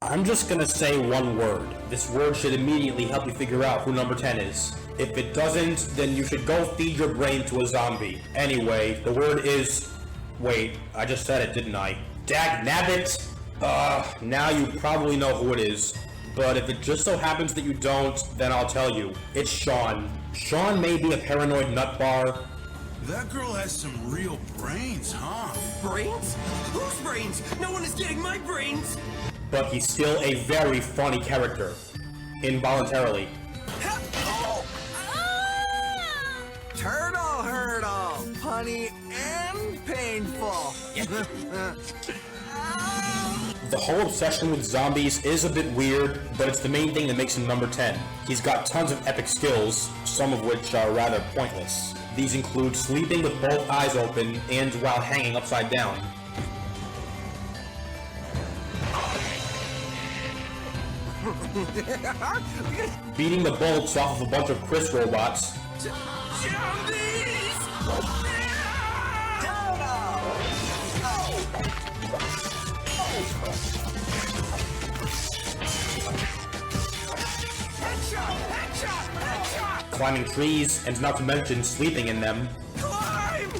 I'm just gonna say one word. This word should immediately help you figure out who number 10 is. If it doesn't, then you should go feed your brain to a zombie. Anyway, the word is... Wait, I just said it, didn't I? Dagnabbit! Now you probably know who it is. But if it just so happens that you don't, then I'll tell you. It's Shawn. Shawn may be a paranoid nutbar. That girl has some real brains, huh? Brains? Whose brains? No one is getting my brains! But he's still a very funny character. Involuntarily. Turtle hurdle! Funny and painful! The whole obsession with zombies is a bit weird, but it's the main thing that makes him number 10. He's got tons of epic skills, some of which are rather pointless. These include sleeping with both eyes open and while hanging upside down. Beating the bolts off of a bunch of Chris robots. Zombies! Headshot! Climbing trees, and not to mention sleeping in them. Climb!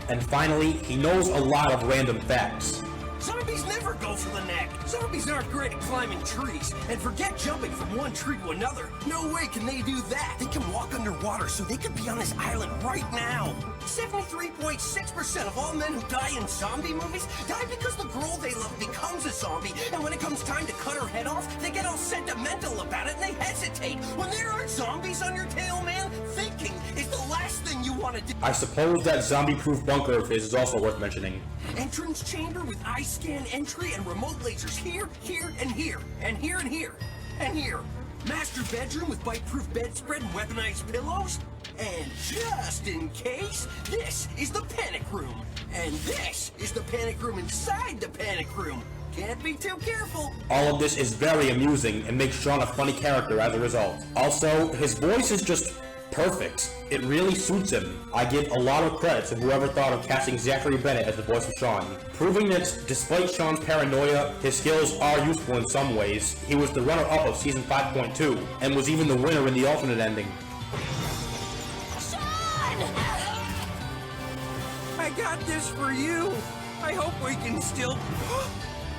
And finally, he knows a lot of random facts. Zombies never go for the neck. Zombies aren't great at climbing trees. And forget jumping from one tree to another. No way can they do that. They can walk underwater, so they could be on this island right now. 73.6% of all men who die in zombie movies die because the girl they love becomes a zombie. And when it comes time to cut her head off, they get all sentimental about it and they hesitate. When there aren't zombies on your tail, man, thinking is the last thing you want to do. I suppose that zombie-proof bunker of his is also worth mentioning. Entrance chamber with eye scan entry and remote lasers here, here, and here, and here, and here, and here. Master bedroom with bite-proof bedspread and weaponized pillows. And just in case, this is the panic room. And this is the panic room inside the panic room. Can't be too careful. All of this is very amusing and makes Shawn a funny character as a result. Also, his voice is just perfect. It really suits him. I give a lot of credit to whoever thought of casting Zachary Bennett as the voice of Shawn, proving that despite Shawn's paranoia, his skills are useful in some ways. He was the runner-up of season 5.2 and was even the winner in the alternate ending. Shawn! I got this for you. I hope we can still...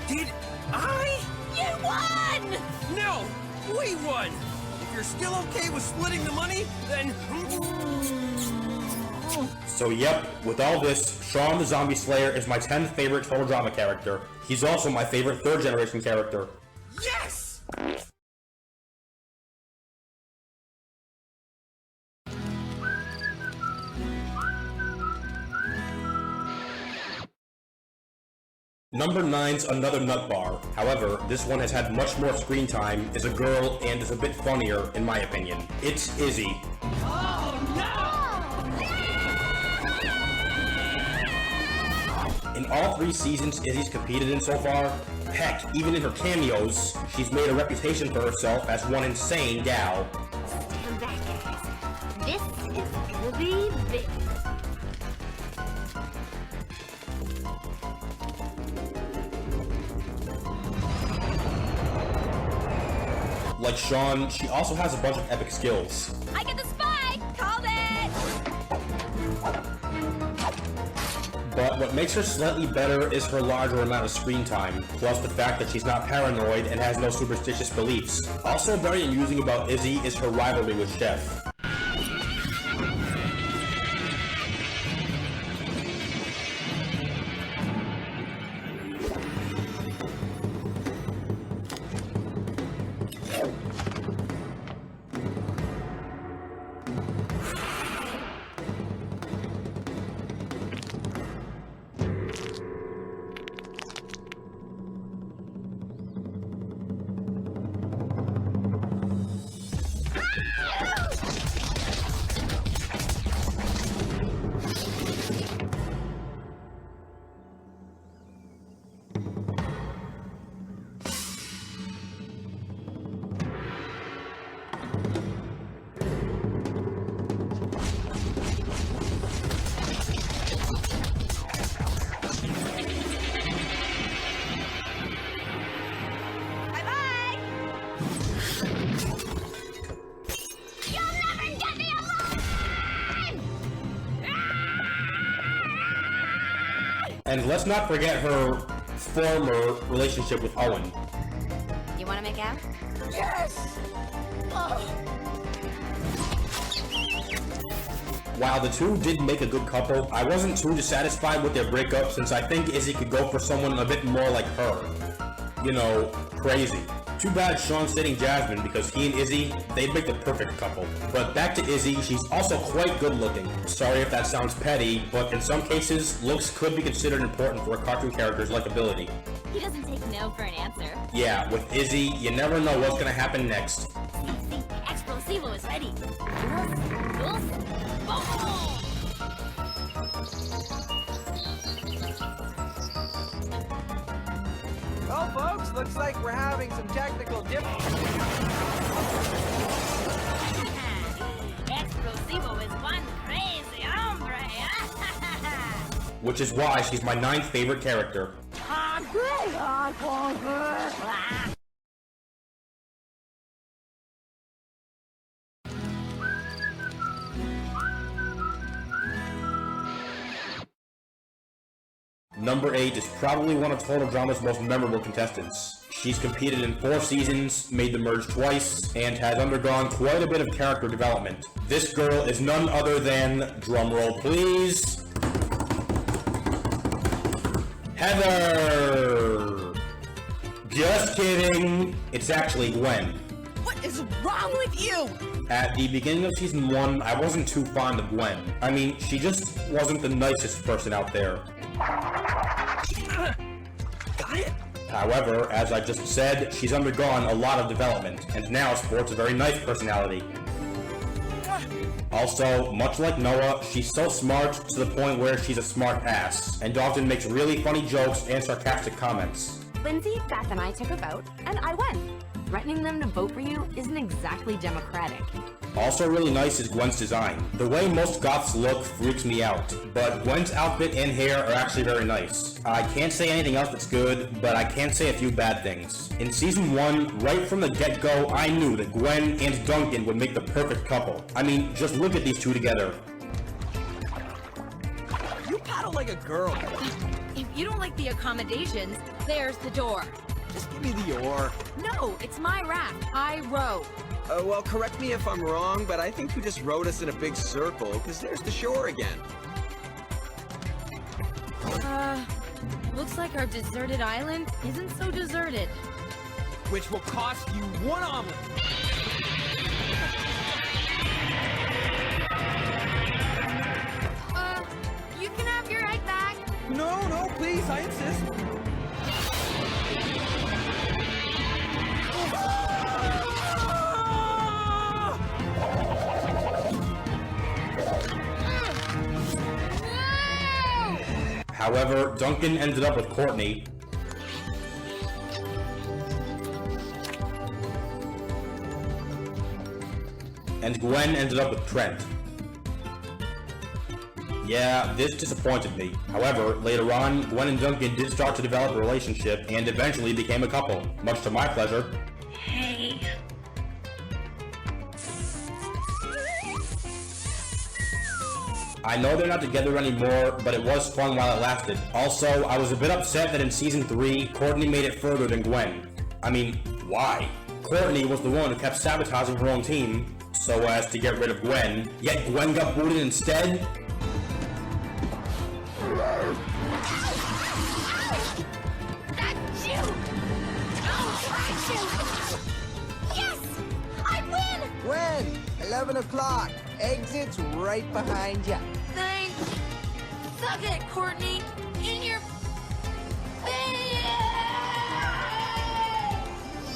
Did I? You won! No, we won. If you're still okay with splitting the money, then... So yep, with all this, Shawn the Zombie Slayer is my 10th favorite total drama character. He's also my favorite third generation character. Yes! Number 9's another nutbar. However, this one has had much more screen time, is a girl, and is a bit funnier, in my opinion. It's Izzy. Oh, no! In all 3 seasons Izzy's competed in so far, heck, even in her cameos, she's made a reputation for herself as one insane gal. Stand back, guys. This is gonna be big. Like Shawn, she also has a bunch of epic skills. I get the spy! Called it! But what makes her slightly better is her larger amount of screen time, plus the fact that she's not paranoid and has no superstitious beliefs. Also very amusing about Izzy is her rivalry with Chef. And let's not forget her former relationship with Owen. You wanna make out? Yes! While the two did make a good couple, I wasn't too dissatisfied with their breakup since I think Izzy could go for someone a bit more like her. You know, crazy. Too bad Shawn's dating Jasmine because he and Izzy, they'd make the perfect couple. But back to Izzy, she's also quite good looking. Sorry if that sounds petty, but in some cases, looks could be considered important for a cartoon character's likability. He doesn't take no for an answer. Yeah, with Izzy, you never know what's gonna happen next. See, Explosivo is ready. Dos, boom! Well, folks, looks like we're having some technical difficulties. Explosivo is one crazy hombre. Which is why she's my 9th favorite character. Number 8 is probably one of Total Drama's most memorable contestants. She's competed in 4 seasons, made the merge twice, and has undergone quite a bit of character development. This girl is none other than, drumroll please, Heather! Just kidding, it's actually Gwen. What is wrong with you? At the beginning of season 1, I wasn't too fond of Gwen. I mean, she just wasn't the nicest person out there. Got it? However, as I just said, she's undergone a lot of development, and now sports a very nice personality. Also, much like Noah, she's so smart to the point where she's a smart ass, and often makes really funny jokes and sarcastic comments. Lindsay, Beth, and I took a vote, and I won. Threatening them to vote for you isn't exactly democratic. Also really nice is Gwen's design. The way most goths look freaks me out, but Gwen's outfit and hair are actually very nice. I can't say anything else that's good, but I can say a few bad things. In season 1, right from the get-go, I knew that Gwen and Duncan would make the perfect couple. I mean, just look at these two together. You paddle like a girl. If you don't like the accommodations, there's the door. Just give me the oar. No, it's my raft. I row. Well, correct me if I'm wrong, but I think you just rowed us in a big circle, because there's the shore again. Looks like our deserted island isn't so deserted. Which will cost you 1 omelet. You can have your egg back. No, please, I insist. However, Duncan ended up with Courtney. And Gwen ended up with Trent. Yeah, this disappointed me. However, later on, Gwen and Duncan did start to develop a relationship and eventually became a couple, much to my pleasure. Hey. I know they're not together anymore, but it was fun while it lasted. Also, I was a bit upset that in season 3, Courtney made it further than Gwen. I mean, why? Courtney was the one who kept sabotaging her own team, so as to get rid of Gwen, yet Gwen got booted instead? That's you! I'll crush you! Yes! I win! Gwen, 11 o'clock. Exit's right behind you. Thanks. Suck it, Courtney. In your face.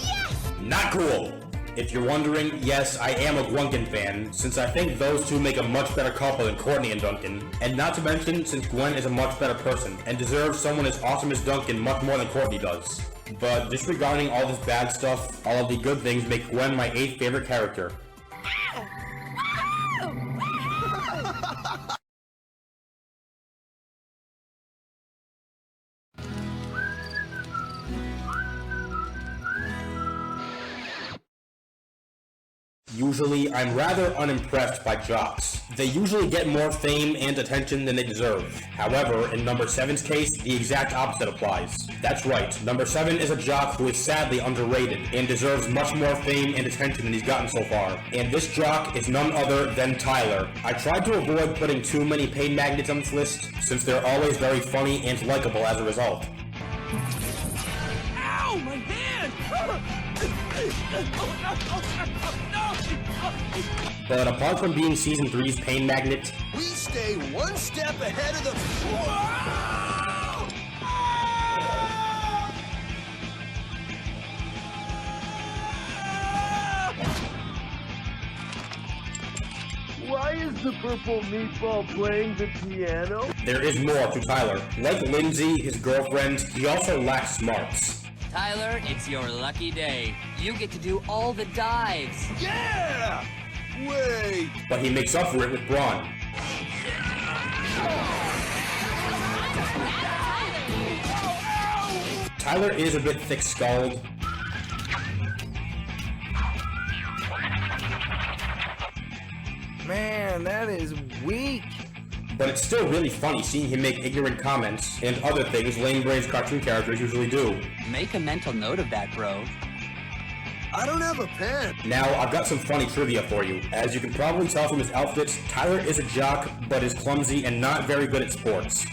Yes! Not cool! If you're wondering, yes, I am a Duncan fan, since I think those two make a much better couple than Courtney and Duncan. And not to mention, since Gwen is a much better person, and deserves someone as awesome as Duncan much more than Courtney does. But disregarding all this bad stuff, all of the good things make Gwen my 8th favorite character. Usually, I'm rather unimpressed by jocks. They usually get more fame and attention than they deserve. However, in number 7's case, the exact opposite applies. That's right, number 7 is a jock who is sadly underrated and deserves much more fame and attention than he's gotten so far. And this jock is none other than Tyler. I tried to avoid putting too many pain magnets on this list, since they're always very funny and likable as a result. Ow, my hand! But apart from being Season 3's pain magnet, We stay one step ahead of the... Why is the purple meatball playing the piano? there is more to Tyler. Like Lindsay, his girlfriend, he also lacks smarts. Tyler, it's your lucky day. You get to do all the dives. Yeah! Wait! But he makes up for it with brawn. Tyler is a bit thick-skulled. Man, that is weak. But it's still really funny seeing him make ignorant comments and other things lame brains cartoon characters usually do. Make a mental note of that, bro. I don't have a pen. Now, I've got some funny trivia for you. As you can probably tell from his outfits, Tyler is a jock, but is clumsy and not very good at sports.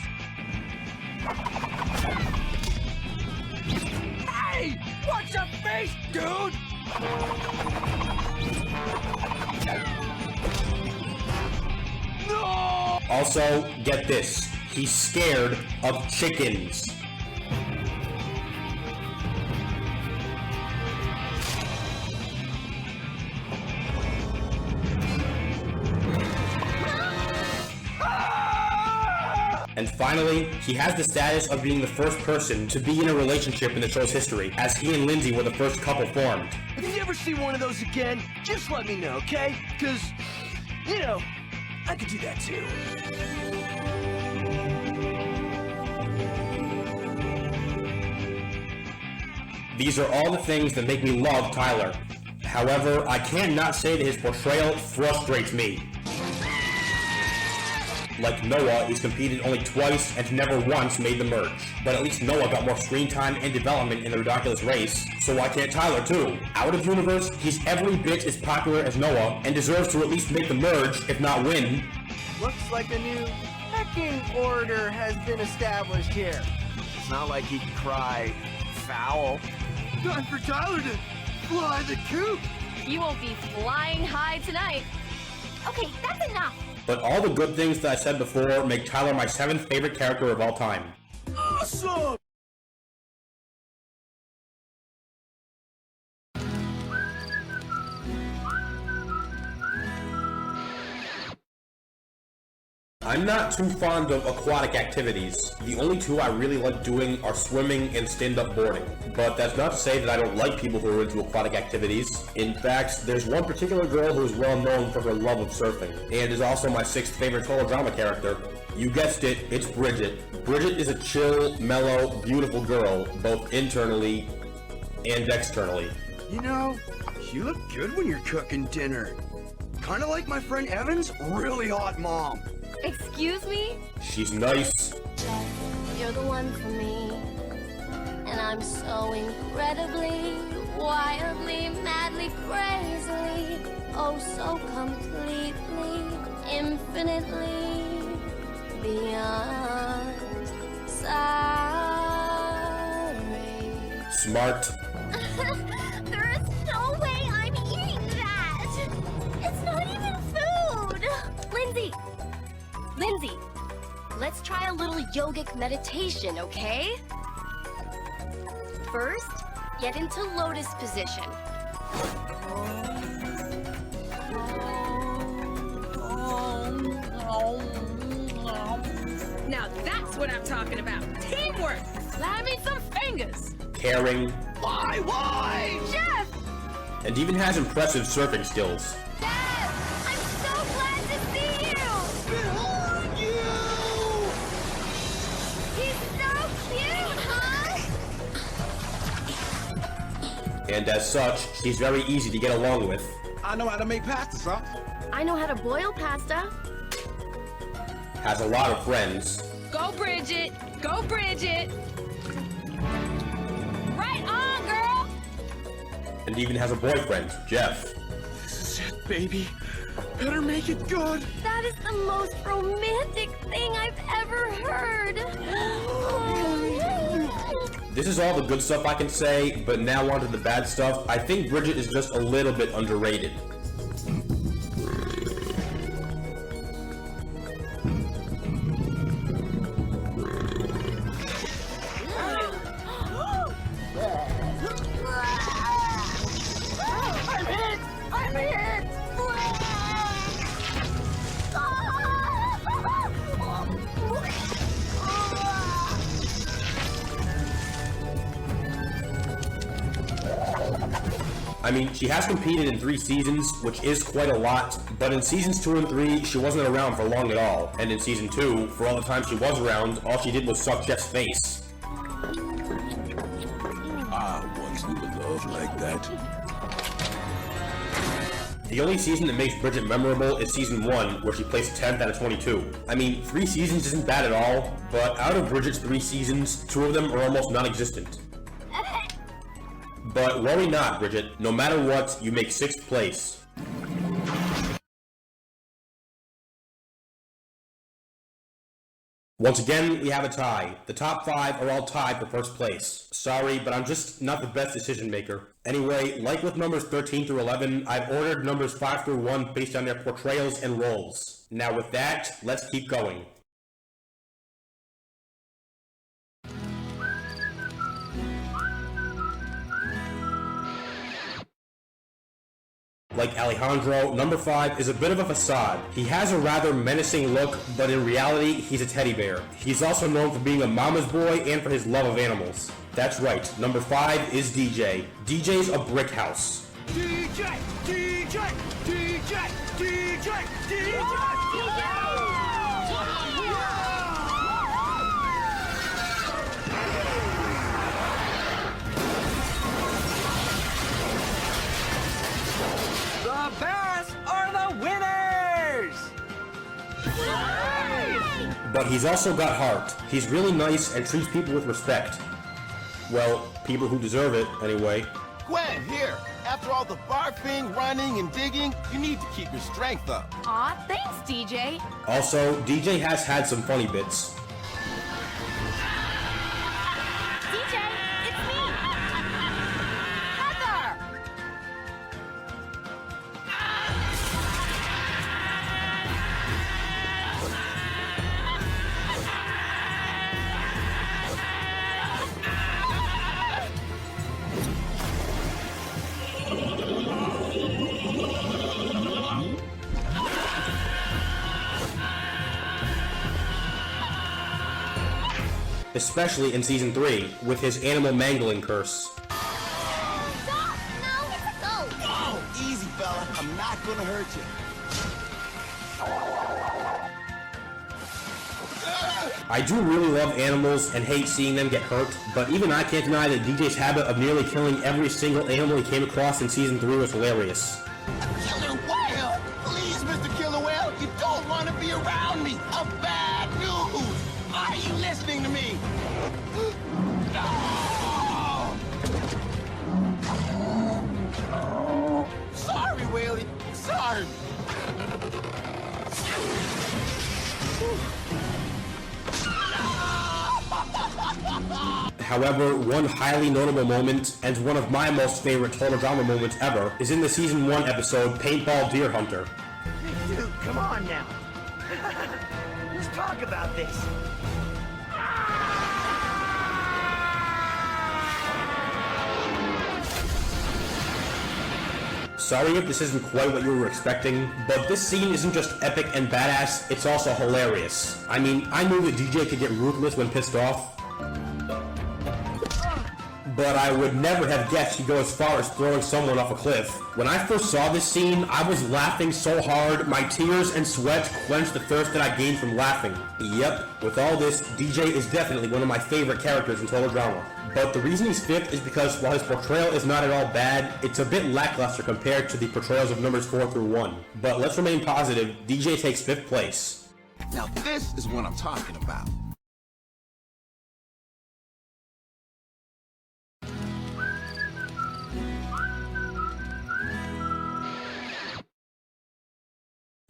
Hey! Watch your face, dude! No! Also, get this, he's scared of chickens. And finally, he has the status of being the first person to be in a relationship in the show's history, as he and Lindsay were the first couple formed. If you ever see one of those again, just let me know, okay? Because, you know, I could do that too. These are all the things that make me love Tyler. However, I can't not say that his portrayal frustrates me. Like Noah, he's competed only twice and never once made the merge. But at least Noah got more screen time and development in the ridiculous race, so why can't Tyler too? Out of universe, he's every bit as popular as Noah and deserves to at least make the merge, if not win. Looks like a new pecking order has been established here. It's not like he can cry foul. Time for Tyler to fly the coop. You won't be flying high tonight. Okay, that's enough. But all the good things that I said before make Tyler my 7th favorite character of all time. Awesome! I'm not too fond of aquatic activities. The only two I really like doing are swimming and stand-up boarding. But that's not to say that I don't like people who are into aquatic activities. In fact, there's one particular girl who is well known for her love of surfing, and is also my 6th favorite total drama character. You guessed it, it's Bridgette. Bridgette is a chill, mellow, beautiful girl, both internally and externally. You know, you look good when you're cooking dinner. Kinda like my friend Evan's really hot mom. Excuse me? She's nice. You're the one for me. And I'm so incredibly, wildly, madly, crazily, oh so completely, infinitely beyond sorry. Smart. There is no way I'm eating that. It's not even food. Lindsay, let's try a little yogic meditation, okay? First, get into lotus position. Now that's what I'm talking about. Teamwork. Slap me some fingers. Caring. Why? Jeff! And even has impressive surfing skills. Dad, I'm so glad to see you. Behind you! He's so cute, huh? And as such, she's very easy to get along with. I know how to make pasta, son. I know how to boil pasta. Has a lot of friends. Go, Bridgette! Go, Bridgette! Right on, girl! And even has a boyfriend, Jeff. This is it, baby. Better make it good. That is the most romantic thing I've ever heard. This is all the good stuff I can say, but now on to the bad stuff. I think Bridgette is just a little bit underrated. I'm hit! I mean, she has competed in 3 seasons, which is quite a lot, but in seasons 2 and 3, she wasn't around for long at all. And in season 2, for all the time she was around, all she did was suck Jeff's face. I once knew a love like that. The only season that makes Bridgette memorable is season 1, where she placed 10th out of 22. I mean, 3 seasons isn't bad at all, but out of Bridgette's 3 seasons, 2 of them are almost non-existent. But worry not, Bridgette. No matter what, you make 6th place. Once again, we have a tie. The top 5 are all tied for 1st place. Sorry, but I'm just not the best decision maker. Anyway, like with numbers 13 through 11, I've ordered numbers 5 through 1 based on their portrayals and roles. Now with that, let's keep going. Like Alejandro, number 5 is a bit of a facade. He has a rather menacing look, but in reality, he's a teddy bear. He's also known for being a mama's boy and for his love of animals. That's right, number 5 is DJ. DJ's a brick house. DJ! DJ! DJ! DJ! DJ! The best are the winners! But he's also got heart. He's really nice and treats people with respect. Well, people who deserve it, anyway. Gwen, here. After all the barfing, running, and digging, you need to keep your strength up. Aw, thanks, DJ. Also, DJ has had some funny bits. DJ, it's me! Heather! Especially in season 3, with his animal mangling curse. Stop! No, it's a go! Oh, easy, fella. I'm not gonna hurt you. I do really love animals and hate seeing them get hurt, but even I can't deny that DJ's habit of nearly killing every single animal he came across in season 3 was hilarious. Killer whale! Please, Mr. Killer Whale, you don't want to be around me. I'm bad news. Are you listening to me? No! Sorry, Whaley. Sorry. However, one highly notable moment, and one of my most favorite total drama moments ever, is in the season 1 episode, Paintball Deer Hunter. Dude, come on now. Let's talk about this. Sorry if this isn't quite what you were expecting, but this scene isn't just epic and badass, it's also hilarious. I mean, I knew that DJ could get ruthless when pissed off, but I would never have guessed he'd go as far as throwing someone off a cliff. When I first saw this scene, I was laughing so hard, my tears and sweat quenched the thirst that I gained from laughing. Yep, with all this, DJ is definitely one of my favorite characters in total drama. But the reason he's 5th is because while his portrayal is not at all bad, it's a bit lackluster compared to the portrayals of numbers 4 through 1. But let's remain positive, DJ takes 5th place. Now this is what I'm talking about.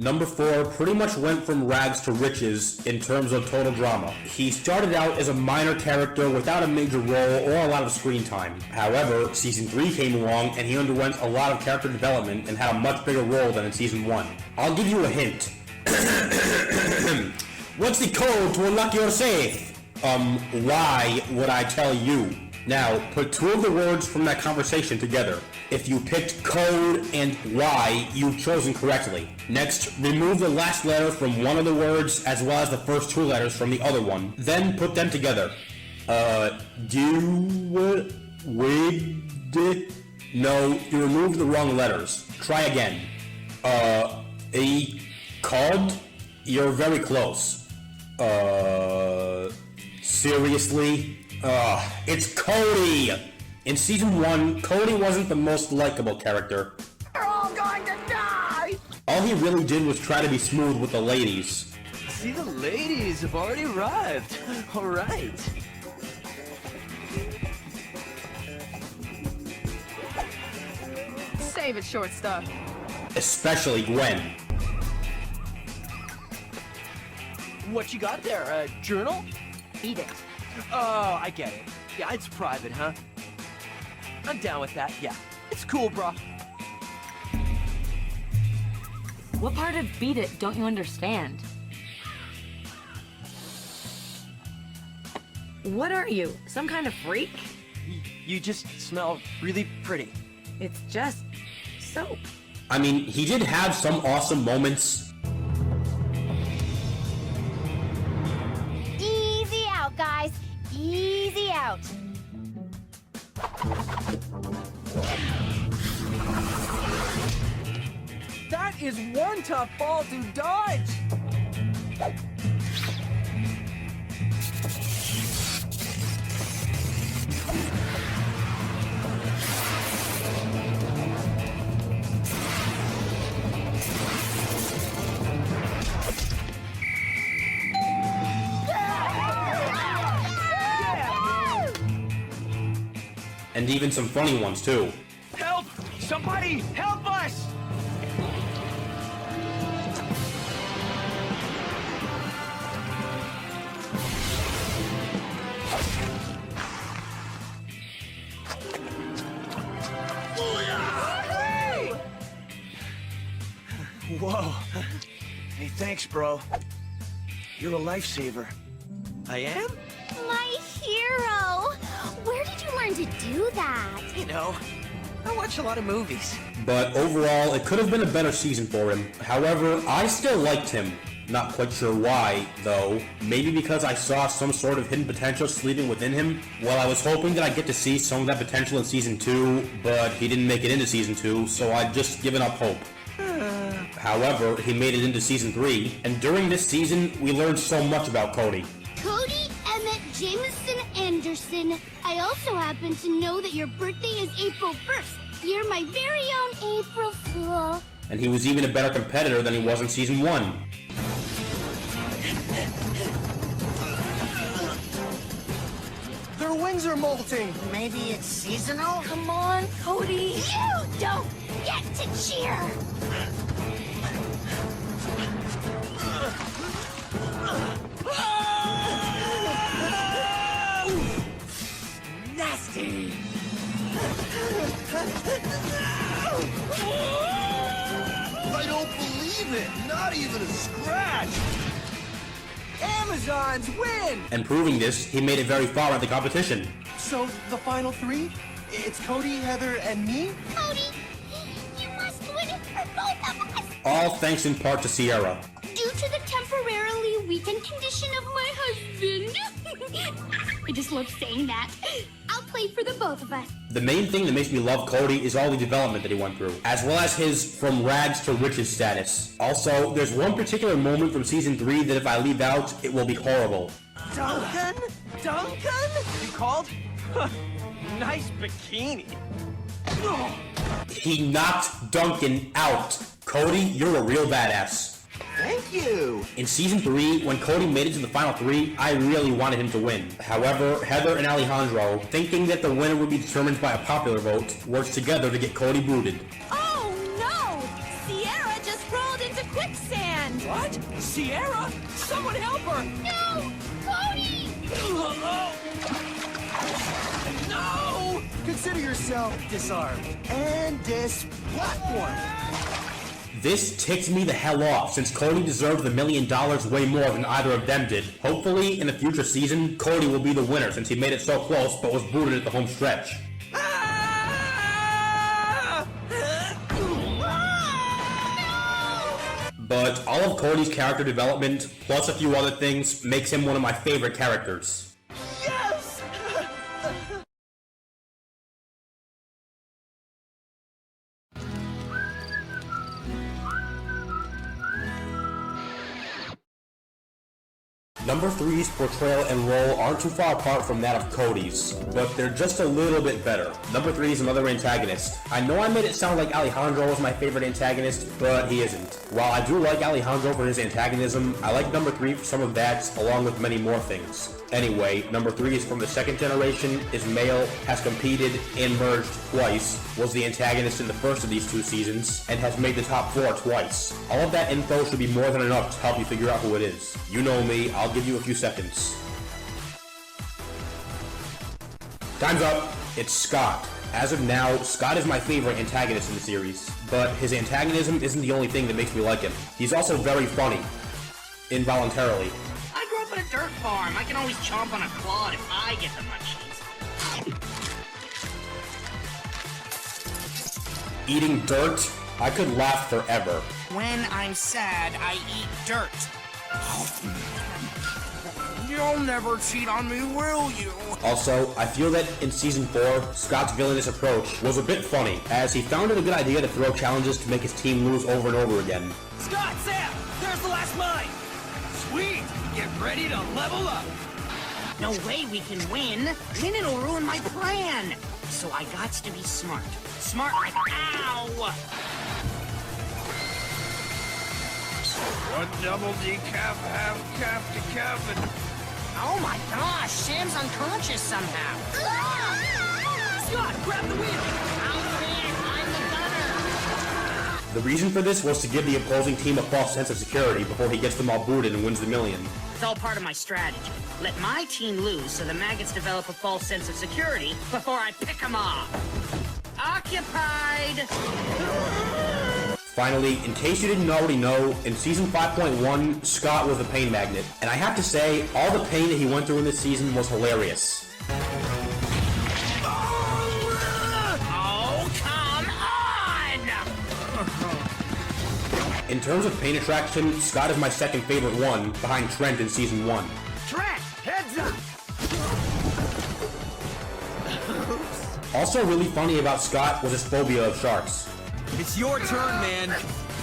Number 4 pretty much went from rags to riches in terms of total drama. He started out as a minor character without a major role or a lot of screen time. However, Season 3 came along and he underwent a lot of character development and had a much bigger role than in Season 1. I'll give you a hint. What's the code to unlock your safe? Why would I tell you? Now, put 2 of the words from that conversation together. If you picked code and why, you've chosen correctly. Next, remove the last letter from one of the words as well as the first 2 letters from the other one. Then put them together. No, you removed the wrong letters. Try again. Called? You're very close. Seriously? It's Cody! In Season 1, Cody wasn't the most likable character. You're all going to die! All he really did was try to be smooth with the ladies. See, the ladies have already arrived. All right. Save it, short stuff. Especially Gwen. What you got there? A journal? Beat it. Oh, I get it. Yeah, it's private, huh? I'm down with that, yeah. It's cool, bro. What part of beat it don't you understand? What are you? Some kind of freak? You just smell really pretty. It's just soap. I mean, he did have some awesome moments. Easy out, guys. Easy out. That is one tough ball to dodge! And even some funny ones, too. Help! Somebody help us! Whoa. Hey, thanks, bro. You're a lifesaver. I am? My hero! Where did you learn to do that? You know, I watch a lot of movies. But overall, it could have been a better season for him. However, I still liked him. Not quite sure why, though. Maybe because I saw some sort of hidden potential sleeping within him. Well, I was hoping that I'd get to see some of that potential in Season 2, but he didn't make it into Season 2, so I'd just given up hope. However, he made it into Season 3, and during this season, we learned so much about Cody. Cody Emmett Jameson Anderson. I also happen to know that your birthday is April 1st. You're my very own April Fool. And he was even a better competitor than he was in Season 1. Their wings are molting. Maybe it's seasonal? Come on, Cody. You don't get to cheer. Nasty! I don't believe it! Not even a scratch! Amazons win! And proving this, he made it very far at the competition. So, the final 3? It's Cody, Heather, and me? Cody, you must win it for both of us. All thanks in part to Sierra. Due to the temporarily weakened condition of my husband. I just love saying that. I'll play for the both of us. The main thing that makes me love Cody is all the development that he went through, as well as his from rags to riches status. Also, there's one particular moment from Season 3 that if I leave out, it will be horrible. Duncan? Duncan? You called? Nice bikini. He knocked Duncan out. Cody, you're a real badass. Thank you. In Season 3, when Cody made it to the final 3, I really wanted him to win. However, Heather and Alejandro, thinking that the winner would be determined by a popular vote, worked together to get Cody booted. Oh no! Sierra just rolled into quicksand! What? Sierra? Someone help her! No! Cody! No! Consider yourself disarmed and displatformed. This ticked me the hell off, since Cody deserved the $1 million way more than either of them did. Hopefully, in a future season, Cody will be the winner since he made it so close but was booted at the home stretch. But all of Cody's character development, plus a few other things, makes him one of my favorite characters. Yes! Number 3's portrayal and role aren't too far apart from that of Cody's, but they're just a little bit better. Number 3 is another antagonist. I know I made it sound like Alejandro was my favorite antagonist, but he isn't. While I do like Alejandro for his antagonism, I like number 3 for some of that, along with many more things. Anyway, number 3 is from the second generation, is male, has competed and merged twice, was the antagonist in the first of these 2 seasons, and has made the top 4 twice. All of that info should be more than enough to help you figure out who it is. You know me, I'll give you a few seconds. Time's up. It's Scott. As of now, Scott is my favorite antagonist in the series, but his antagonism isn't the only thing that makes me like him. He's also very funny. Involuntarily. I grew up on a dirt farm. I can always chomp on a clod if I get the munchies. Eating dirt? I could laugh forever. When I'm sad, I eat dirt. You'll never cheat on me, will you? Also, I feel that in Season 4, Scott's villainous approach was a bit funny, as he found it a good idea to throw challenges to make his team lose over and over again. Scott, Sam, there's the last mine. Sweet, get ready to level up. No way we can win. Winning will ruin my plan. So I gots to be smart. Smart like ow! One double decaf, half calf decaf, and... Oh my gosh, Sam's unconscious somehow. Scott, grab the wheel! I'll win, I'm the gunner. The reason for this was to give the opposing team a false sense of security before he gets them all booted and wins the $1 million. It's all part of my strategy. Let my team lose so the maggots develop a false sense of security before I pick them off. Occupied! Finally, in case you didn't already know, in Season 5.1, Scott was the pain magnet. And I have to say, all the pain that he went through in this season was hilarious. Oh, come on! In terms of pain attraction, Scott is my second favorite one, behind Trent in Season 1. Trent, heads up! Also really funny about Scott was his phobia of sharks. It's your turn, man.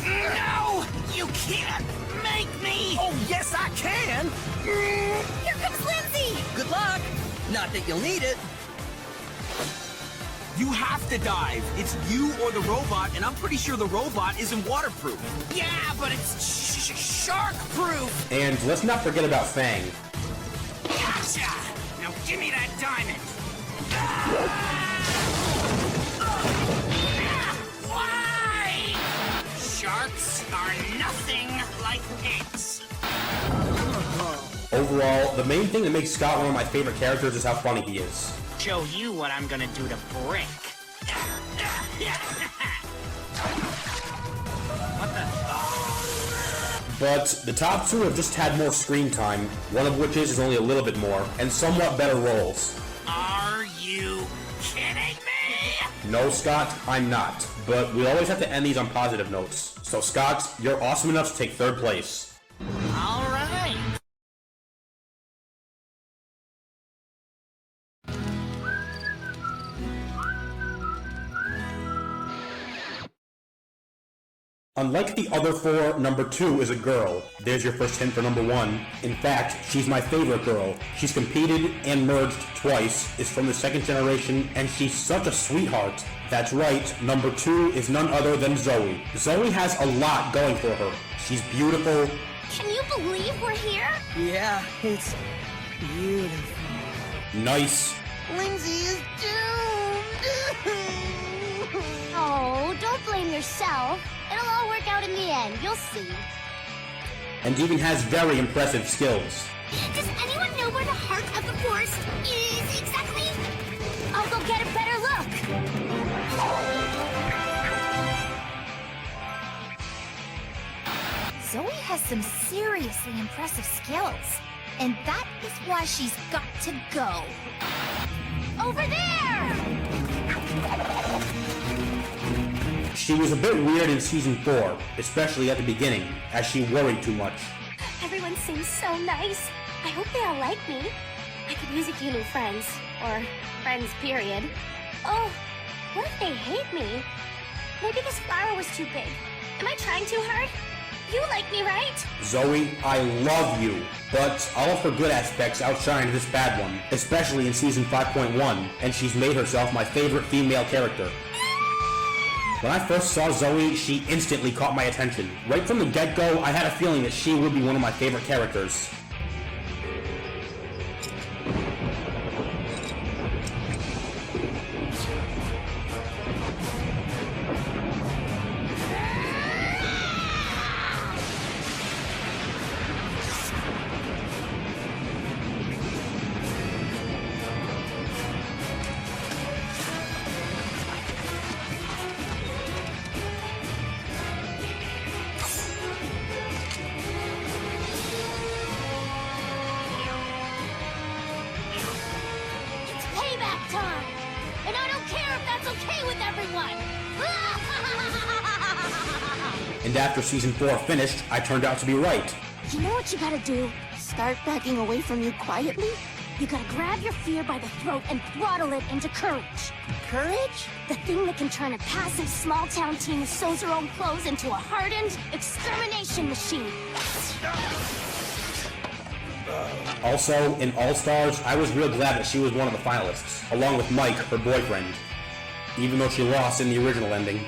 No! You can't make me! Oh, yes, I can! Here comes Lindsay! Good luck! Not that you'll need it. You have to dive. It's you or the robot, and I'm pretty sure the robot isn't waterproof. Yeah, but it's shark-proof! And let's not forget about Fang. Gotcha! Now give me that diamond! Why? Sharks are nothing like pigs. Overall, the main thing that makes Scott one of my favorite characters is how funny he is. Show you what I'm gonna do to Brick. What the? But the top 2 have just had more screen time, one of which is only a little bit more, and somewhat better roles. Are you kidding me? No, Scott, I'm not. But we always have to end these on positive notes. So Scott, you're awesome enough to take 3rd place. All right. Unlike the other four, number 2 is a girl. There's your first hint for number 1. In fact, she's my favorite girl. She's competed and merged twice, is from the second generation, and she's such a sweetheart. That's right, number 2 is none other than Zoey. Zoey has a lot going for her. She's beautiful. Can you believe we're here? Yeah, it's beautiful. Nice. Lindsay is doomed. Oh, don't blame yourself. It'll all work out in the end, you'll see. And even has very impressive skills. Does anyone know where the heart of the forest is exactly? I'll go get a better look. Zoey has some seriously impressive skills, and that is why she's got to go. Over there! She was a bit weird in season 4, especially at the beginning, as she worried too much. Everyone seems so nice. I hope they all like me. I could use a few new friends. Or friends, period. Oh, what if they hate me? Maybe this flower was too big. Am I trying too hard? You like me, right? Zoey, I love you, but all of her good aspects outshine this bad one, especially in season 5.1, and she's made herself my favorite female character. When I first saw Zoey, she instantly caught my attention. Right from the get-go, I had a feeling that she would be one of my favorite characters. And after season 4 finished, I turned out to be right. You know what you gotta do? Start backing away from you quietly? You gotta grab your fear by the throat and throttle it into courage. Courage? The thing that can turn a passive small-town team who sews her own clothes into a hardened extermination machine. Also, in All-Stars, I was real glad that she was one of the finalists, along with Mike, her boyfriend, even though she lost in the original ending.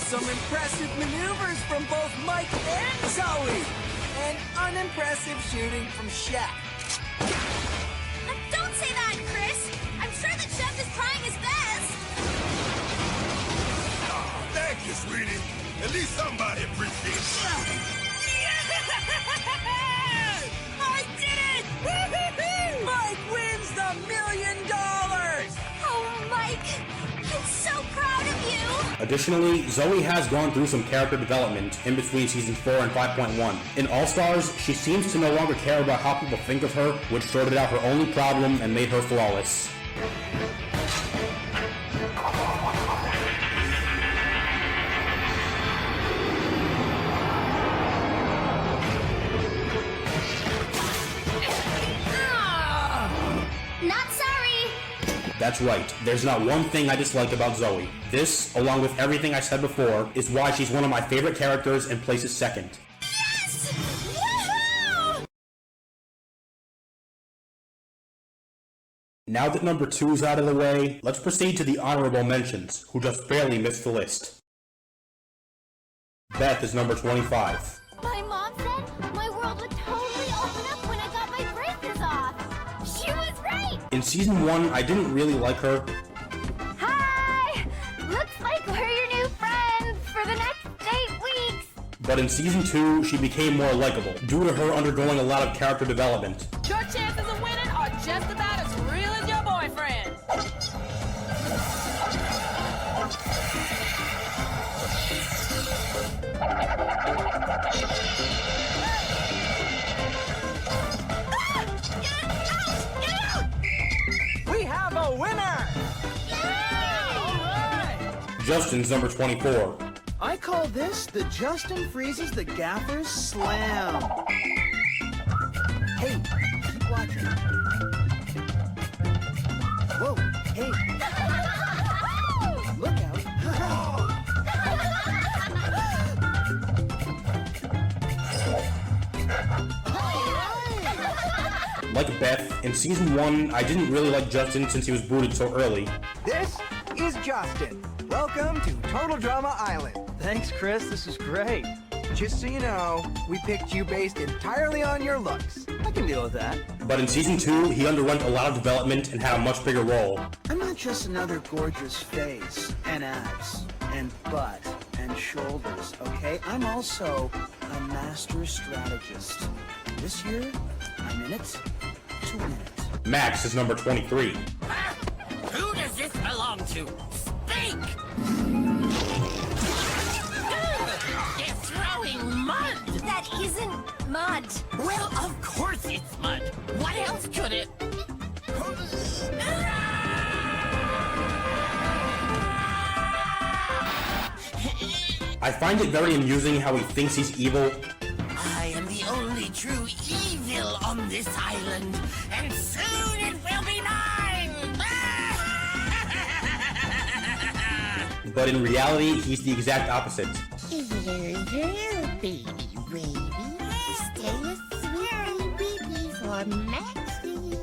Some impressive maneuvers from both Mike and Zoey! And unimpressive shooting from Chef. Don't say that, Chris! I'm sure that Chef is trying his best! Oh, thank you, sweetie. At least somebody appreciates it. I did it! Mike wins the $1 million! Oh, Mike! I'm so proud of you! Additionally, Zoey has gone through some character development in between seasons 4 and 5.1. In All-Stars, she seems to no longer care about how people think of her, which sorted out her only problem and made her flawless. Not sorry! That's right, there's not one thing I dislike about Zoey. This, along with everything I said before, is why she's one of my favorite characters and places second. Yes! Woohoo! Now that number 2 is out of the way, let's proceed to the honorable mentions, who just barely missed the list. Beth is number 25. My mom said my world would totally open up when I got my braces off. She was right! In season 1, I didn't really like her. Hi! Looks like we're your new friends for the next 8 weeks! But in season 2, she became more likable, due to her undergoing a lot of character development. Your chances of winning are just about as real as your boyfriend. We have a winner! Justin's number 24. I call this the Justin Freezes the Gaffer's Slam. Hey, keep watching. Whoa, hey. Look out. Like Beth, in season 1, I didn't really like Justin since he was booted so early. This is Justin. Welcome to Total Drama Island. Thanks, Chris. This is great. Just so you know, we picked you based entirely on your looks. I can deal with that. But in season 2, he underwent a lot of development and had a much bigger role. I'm not just another gorgeous face and abs and butt and shoulders, okay? I'm also a master strategist. This year, I'm in it to win it. Max is number 23. Who does this belong to? Speak! They're throwing mud! That isn't mud. Well, of course it's mud. What else could it? I find it very amusing how he thinks he's evil. I am the only true evil on this island, and soon it will be mine! But in reality, he's the exact opposite. There, baby. Stay a sweet baby for Maxie.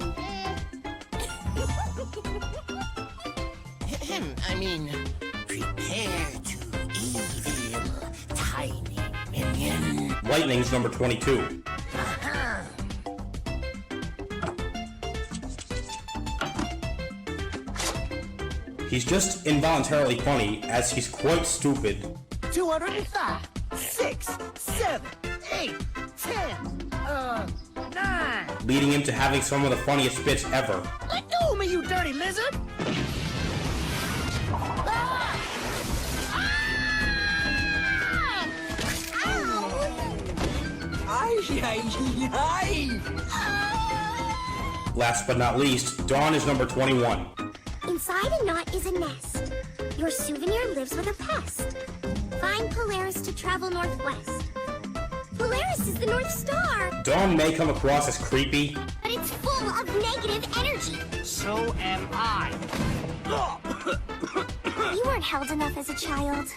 I mean, prepare to evil, tiny minion. Lightning's number 22. He's just involuntarily funny, as he's quite stupid. 205, 6, 7, 8, 10, 9. Leading him to having some of the funniest bits ever. Let go of me, you dirty lizard! Last but not least, Dawn is number 21. Inside a knot is a nest. Your souvenir lives with a pest. Find Polaris to travel northwest. Polaris is the North Star. Dawn may come across as creepy, But it's full of negative energy. So am I. You weren't held enough as a child.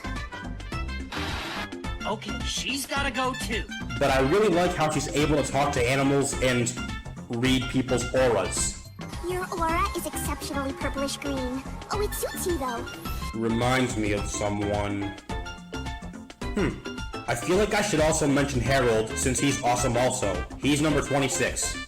Okay, she's gotta go too. but I really like how she's able to talk to animals and read people's auras. Your aura is exceptionally purplish green. Oh, it suits you though. Reminds me of someone. I feel like I should also mention Harold, since he's awesome also. He's number 26.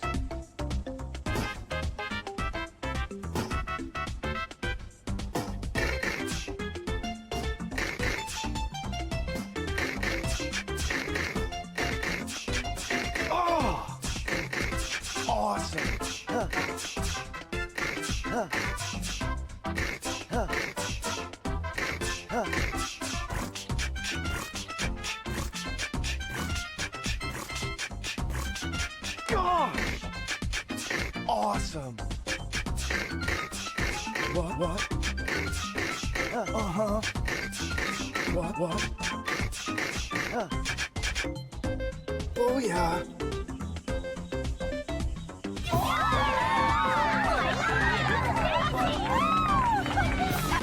Awesome. What? Uh-huh. What? Oh, yeah.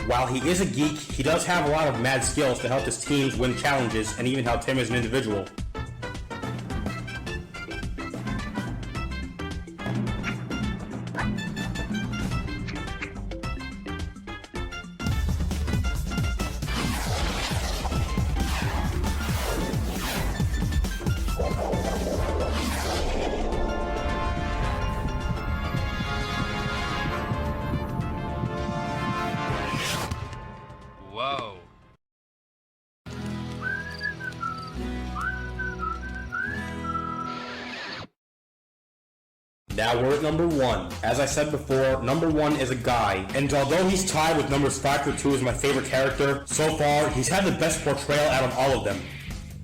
While he is a geek, he does have a lot of mad skills to help his teams win challenges and even help him as an individual. Whoa. Now we're at number 1. As I said before, number 1 is a guy, and although he's tied with numbers 5 through 2 as my favorite character, so far he's had the best portrayal out of all of them.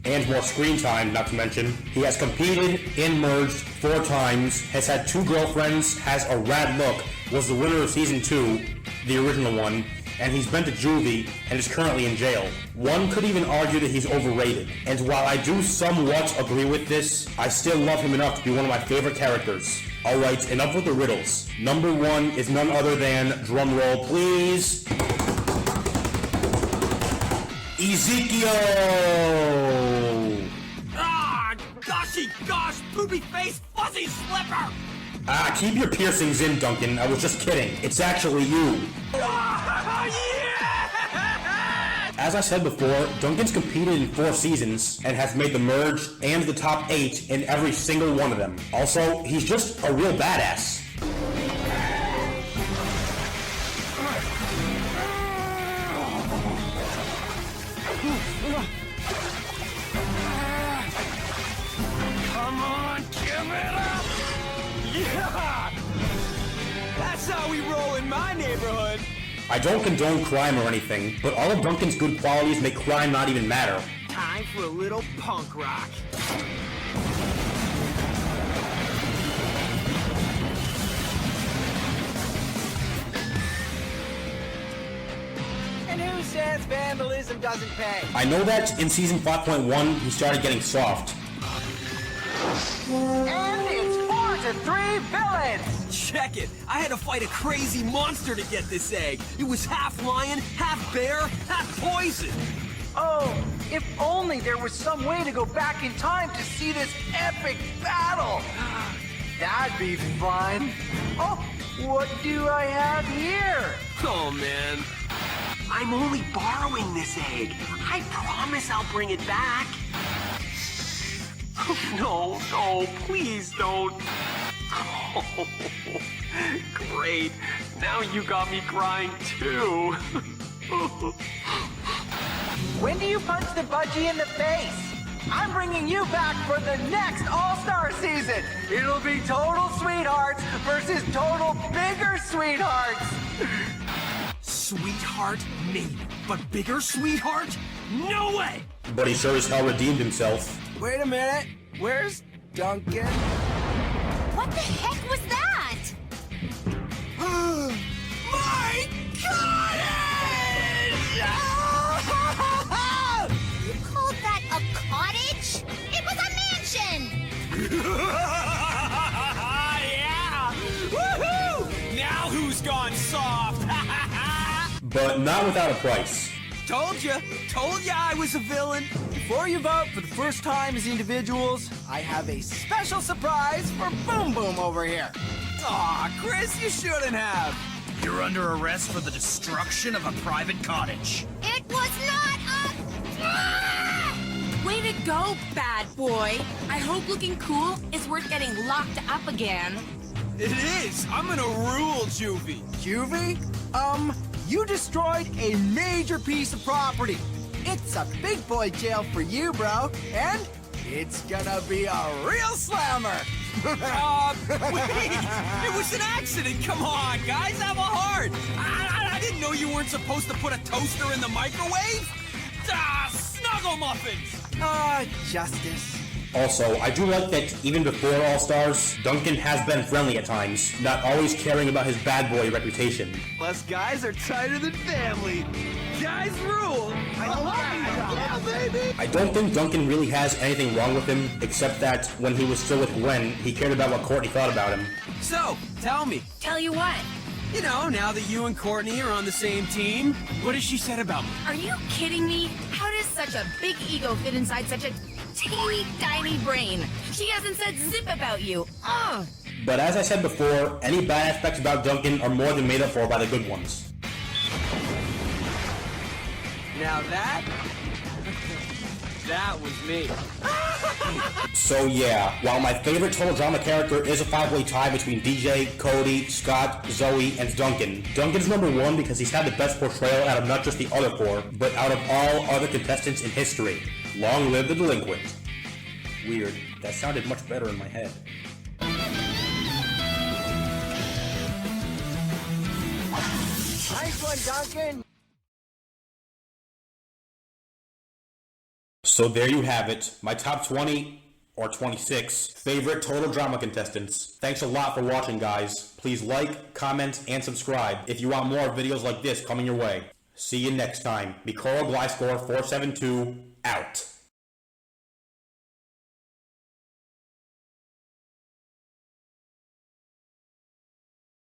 And more screen time, not to mention. He has competed in Merged 4 times, has had 2 girlfriends, has a rad look, was the winner of Season 2, the original one, and he's been to juvie and is currently in jail. One could even argue that he's overrated, and while I do somewhat agree with this, I still love him enough to be one of my favorite characters. Alright, enough with the riddles. Number 1 is none other than, drumroll please, Ezekiel! Ah, goshy gosh, poopy face, fuzzy slipper! Ah, keep your piercings in, Duncan. I was just kidding. It's actually you. As I said before, Duncan's competed in 4 seasons and has made the merge and the top 8 in every single one of them. Also, he's just a real badass. Come on, give it up! Yeah! That's how we roll in my neighborhood! I don't condone crime or anything, but all of Duncan's good qualities make crime not even matter. Time for a little punk rock. And who says vandalism doesn't pay? I know that in season 5.1, he started getting soft. And it's 4-3 villains! Check it! I had to fight a crazy monster to get this egg. It was half lion, half bear, half poison. Oh, if only there was some way to go back in time to see this epic battle. That'd be fun. Oh, what do I have here? Oh, man. I'm only borrowing this egg. I promise I'll bring it back. No, please don't. Oh, great. Now you got me crying too. When do you punch the budgie in the face? I'm bringing you back for the next All-Star season. It'll be Total Sweethearts versus Total Bigger Sweethearts. Sweetheart, maybe. But bigger sweetheart? No way! But he sure as hell redeemed himself. Wait a minute. Where's Duncan? What the heck was that? My cottage! You called that a cottage? It was a mansion! Yeah! Woohoo! Now who's gone soft? But not without a price. Told ya I was a villain. Before you vote for the first time as individuals, I have a special surprise for Boom Boom over here. Aw, Chris, you shouldn't have. You're under arrest for the destruction of a private cottage. It was not Way to go, bad boy. I hope looking cool is worth getting locked up again. It is! I'm gonna rule Juvie. Juvie? You destroyed a major piece of property. It's a big boy jail for you, bro. And it's gonna be a real slammer. Wait! It was an accident! Come on, guys, have a heart! I didn't know you weren't supposed to put a toaster in the microwave! Snuggle muffins! Justice. Also, I do like that even before All-Stars, Duncan has been friendly at times, not always caring about his bad boy reputation. Us guys are tighter than family. Guys rule! Yeah, baby! I don't think Duncan really has anything wrong with him, except that when he was still with Gwen, he cared about what Courtney thought about him. So, tell me. Tell you what? You know, now that you and Courtney are on the same team, what has she said about me? Are you kidding me? How does such a big ego fit inside such a teeny tiny brain? She hasn't said zip about you. Ugh! But as I said before, any bad aspects about Duncan are more than made up for by the good ones. Now that was me. So yeah, while my favorite total drama character is a 5-way tie between DJ, Cody, Scott, Zoey, and Duncan, Duncan's number 1 because he's had the best portrayal out of not just the other 4, but out of all other contestants in history. Long live the delinquent. Weird, that sounded much better in my head. Nice one, Duncan. So there you have it, my top 20 or 26 favorite Total Drama contestants. Thanks a lot for watching, guys. Please like, comment, and subscribe if you want more videos like this coming your way. See you next time. Mikoro Glyscore 472 out.